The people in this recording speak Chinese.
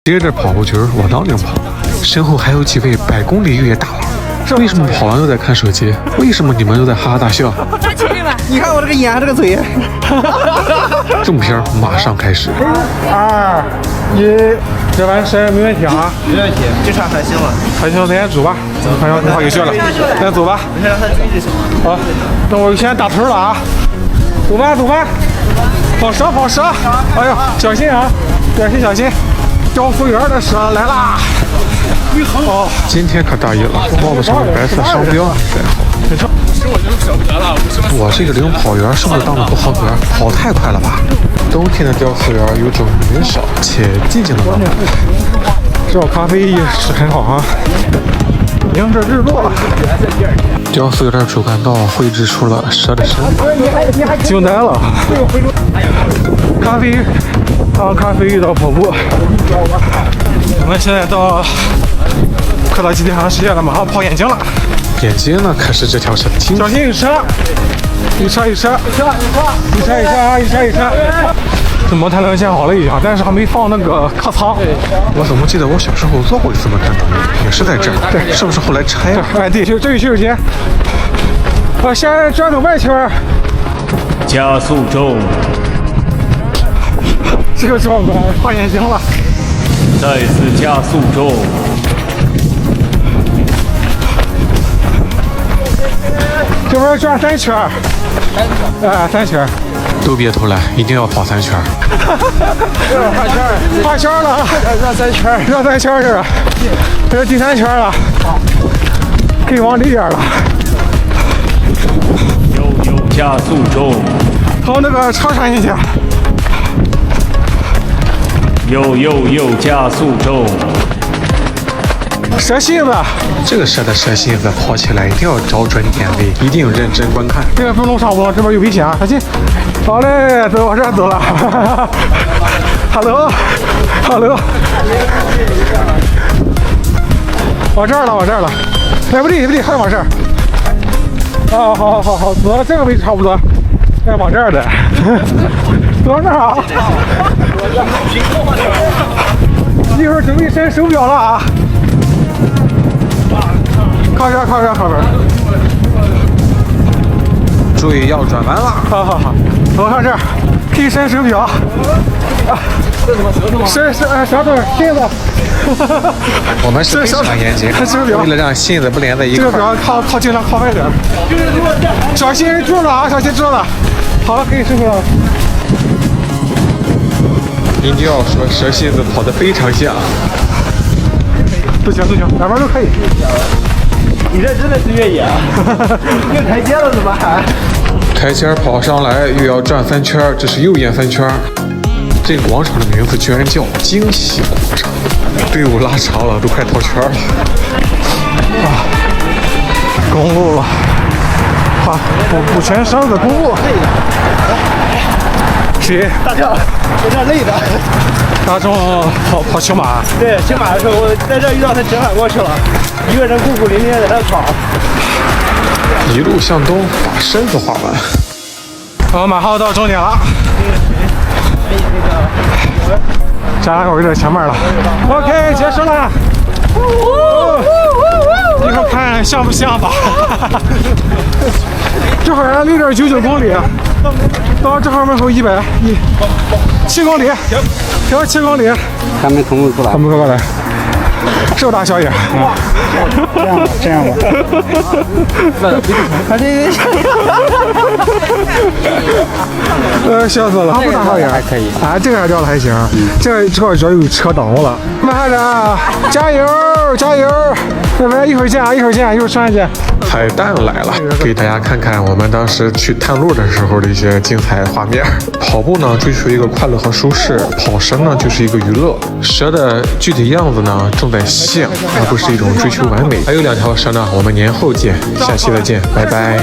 接着跑步群往当领跑，身后还有几位100公里越野大佬。为什么跑完又在看手机？为什么你们又在哈哈大笑？你看我这个眼，这个嘴。正片马上开始。2、1，这完事没问题啊？没问题，这场还行吧？还行，咱先走吧。朋友，你好，有事了，咱走吧。没事，让他自己就行了。好，那我先打头了啊。走吧，走吧。跑蛇，跑蛇。哎呦，小心啊，小心。交服务员的蛇来啦！哦，今天可大意了，帽子上有白色商标。我这个领跑员是不是当的不合格？跑太快了吧！冬天的雕塑园有种人少且寂静的浪漫。这咖啡是很好啊，迎着日落。雕塑园的主干道绘制出了蛇的身子，惊呆了！咖啡，咖啡遇到跑步。我们现在快到极地航世界了，马上跑眼睛了。眼睛呢可是这条蛇的亲。小心有车！一车！这摩天轮建好了已经，但是还没放那个客舱。我怎么记得我小时候坐过一次摩天轮，也是在这儿。对，是不是后来拆了？哎，对，这洗手间。先转个外圈。加速中。这个壮观，画眼睛了。再次加速中。这边转3圈。3圈。都别偷懒，一定要跑3圈。画圈了，绕3圈是吧？这是第3圈了，可以往里边了。有加速中。朝那个车穿进去。有加速中。蛇信子，这个蛇的蛇信子跑起来一定要找准点位，一定认真观看。这个分钟差不多，这边有危险啊，小心。好嘞，走，往这儿走了。Hello，往这儿了。哎，不对，还往这儿。啊，好，走到这个位置差不多。再往这儿的，走到这儿啊。一会儿准备伸手表了啊。靠边。注意要转弯了。好，走上这儿，可以伸手表。伸舌头，信子。我们是非常严谨，为了让信子不连在一块儿。这个表尽量靠外点。小心柱子啊，好了，可以伸手了。一定要说蛇信子跑得非常像。都行，哪边都可以。你这真的是越野啊！越台阶了怎么还？台阶跑上来又要转3圈，这是右眼3圈。这个广场的名字居然叫惊喜广场。队伍拉长了，都快套圈了。公路了，补全绳子公路。谁？大壮，有点累的。大壮跑骑马。对，骑马的时候我在这遇到他折返过去了，一个人孤苦伶仃在那跑。一路向东，把身子画完。我马上到终点了。展览我有点前面了。OK， 结束了。以后看像不像吧？这会儿6.99公里，到这号门口7公里，停7公里。还没同步过来。瘦大小野。这样吧。笑死了。不大小野还可以。啊，这个还掉的还行。这个主要有车挡住了。慢点，加油！拜，一会儿见，一会儿上见。彩蛋来了，给大家看看我们当时去探路的时候的一些精彩画面。跑步呢，追求一个快乐和舒适；跑蛇呢，就是一个娱乐。蛇的具体样子呢，正在像，而不是一种追求完美。还有2条蛇呢，我们年后见，下期再见，拜拜。